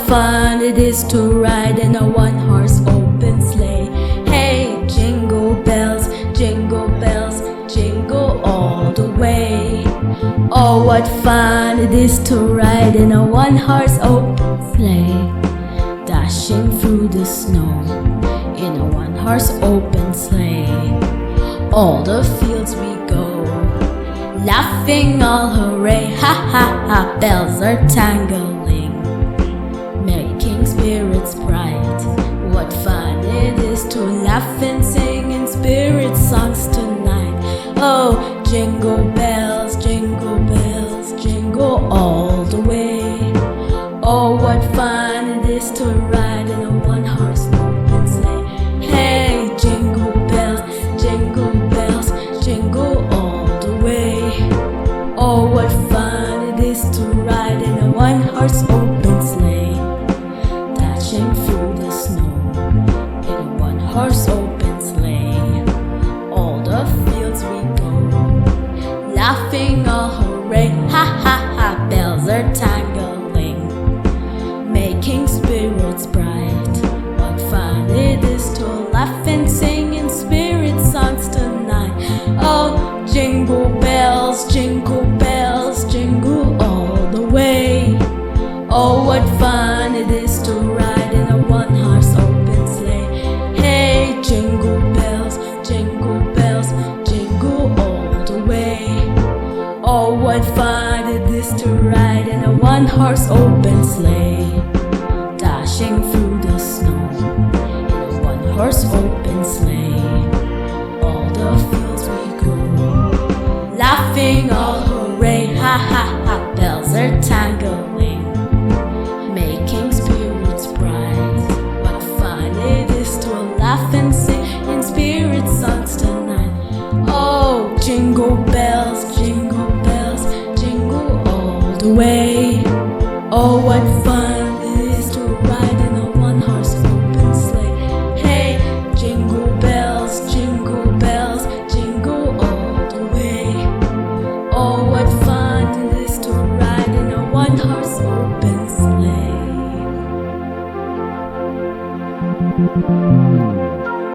fun it is to ride in a one-horse open sleigh. Hey, jingle bells, jingle all the way. Oh, what fun it is to ride in a one-horse open sleigh, dashing through the snow in a one-horse open sleigh. All the fields we go, laughing all hooray, ha ha ha, bells are tangling, making spirits bright. What fun it is to laugh and sing in spirit songs tonight. Oh, jingle bells, jingle all the way. Oh, what fun it is to ride in a one-horse open sleigh. Hey, jingle bells, jingle all the way. Oh, what fun it is to ride in a one-horse open sleigh, dashing through the snow in a one-horse open sleigh. All the fields we go, laughing all hooray, ha ha ha, bells are tangling, making spirits bright. What fun it is to laugh and sing in spirit songs tonight. Oh, jingle bells, jingle all the way. Oh, what fun it is to ride in a one-horse open sleigh. Hey, jingle bells, jingle all the way. Oh, what fun it is to ride in a one-horse open sleigh, dashing through the snow in a one-horse open sleigh. All the fields we go, laughing all hooray, ha ha ha, bells are tangling, making spirits bright. What fun it is to laugh and sing in spirit songs tonight. Oh, jingle bells, jingle all the way. Oh, what fun